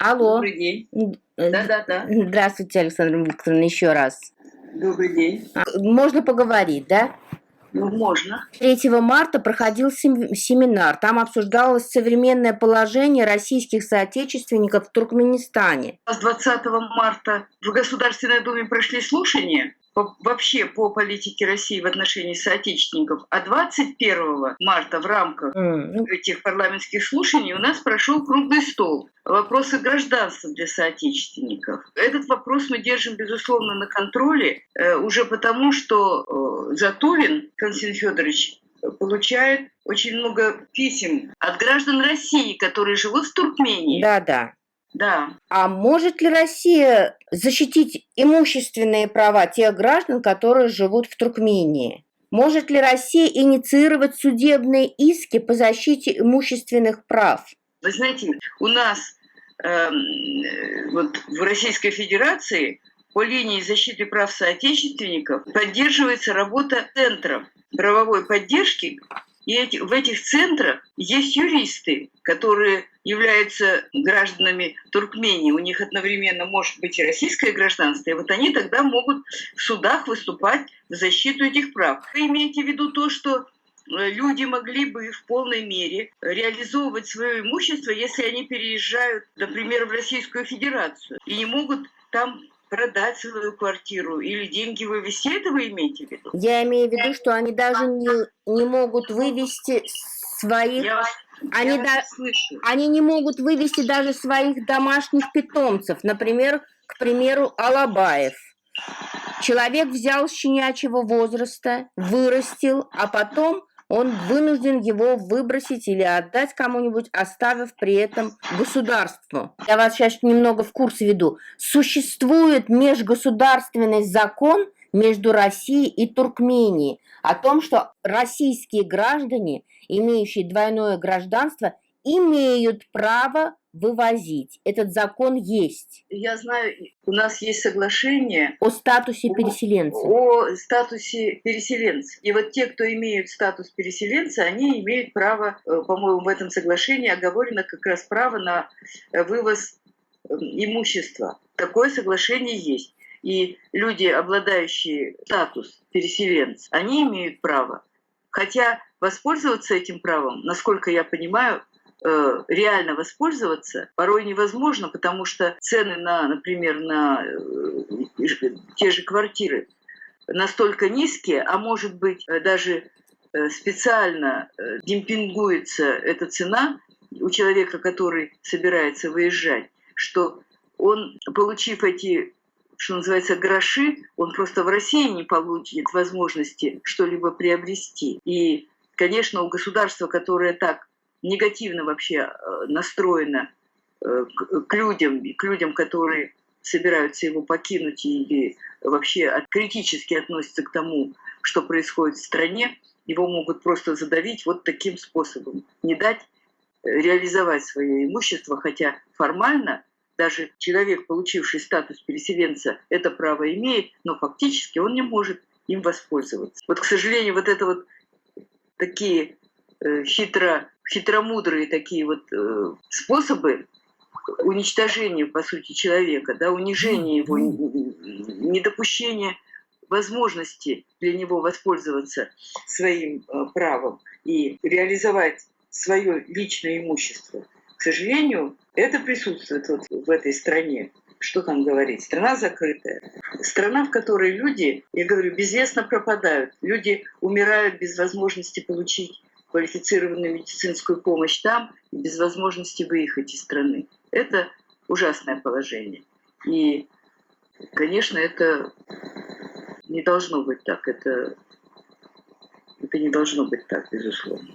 Алло. Добрый день. Д Да-да-да. Здравствуйте, Александра Викторовна, еще раз. Добрый день. Можно поговорить, да? Ну, можно. 3 марта проходил семинар. Там обсуждалось современное положение российских соотечественников в Туркменистане. С 20 марта в Государственной Думе прошли слушания вообще по политике России в отношении соотечественников, а 21 марта в рамках этих парламентских слушаний у нас прошел круглый стол. Вопросы гражданства для соотечественников. Этот вопрос мы держим, безусловно, на контроле, уже потому, что Затулин Константин Федорович получает очень много писем от граждан России, которые живут в Туркмении. Да. Да. А может ли Россия защитить имущественные права тех граждан, которые живут в Туркмении? Может ли Россия инициировать судебные иски по защите имущественных прав? Вы знаете, у нас вот в Российской Федерации по линии защиты прав соотечественников поддерживается работа центров правовой поддержки. И в этих центрах есть юристы, которые являются гражданами Туркмении. У них одновременно может быть и российское гражданство, и вот они тогда могут в судах выступать в защиту этих прав. Вы имеете в виду то, что люди могли бы в полной мере реализовывать свое имущество, если они переезжают, например, в Российскую Федерацию, и не могут там продать свою квартиру или деньги вывести. Это вы имеете в виду? Я имею в виду, что они даже не могут вывести своих... Они не могут вывести даже своих домашних питомцев. Например, к примеру, Алабаев. Человек взял с щенячьего возраста, вырастил, а потом он вынужден его выбросить или отдать кому-нибудь, оставив при этом государству. Я вас сейчас немного в курс веду. Существует межгосударственный закон между Россией и Туркменией о том, что российские граждане, имеющие двойное гражданство, имеют право вывозить. Этот закон есть. Я знаю, у нас есть соглашение о статусе переселенца. О статусе переселенца. И вот те, кто имеют статус переселенца, они имеют право, по-моему, в этом соглашении оговорено как раз право на вывоз имущества. Такое соглашение есть. И люди, обладающие статус переселенца, они имеют право. Хотя воспользоваться этим правом, насколько я понимаю, реально воспользоваться порой невозможно, потому что цены например, на те же квартиры настолько низкие, а может быть даже специально демпингуется эта цена у человека, который собирается выезжать, что он, получив эти, что называется, гроши, он просто в России не получит возможности что-либо приобрести. И, конечно, у государства, которое так негативно вообще настроено к людям, которые собираются его покинуть или вообще критически относятся к тому, что происходит в стране, его могут просто задавить вот таким способом, не дать реализовать свое имущество, хотя формально даже человек, получивший статус переселенца, это право имеет, но фактически он не может им воспользоваться. Вот, к сожалению, вот это вот такие хитромудрые такие вот способы уничтожения, по сути, человека, да, унижения его, недопущения возможности для него воспользоваться своим правом и реализовать свое личное имущество. К сожалению, это присутствует вот в этой стране. Что там говорить? Страна закрытая. Страна, в которой люди, я говорю, безвестно пропадают. Люди умирают без возможности получить квалифицированную медицинскую помощь там, без возможности выехать из страны. Это ужасное положение. И, конечно, это не должно быть так. Это не должно быть так, безусловно.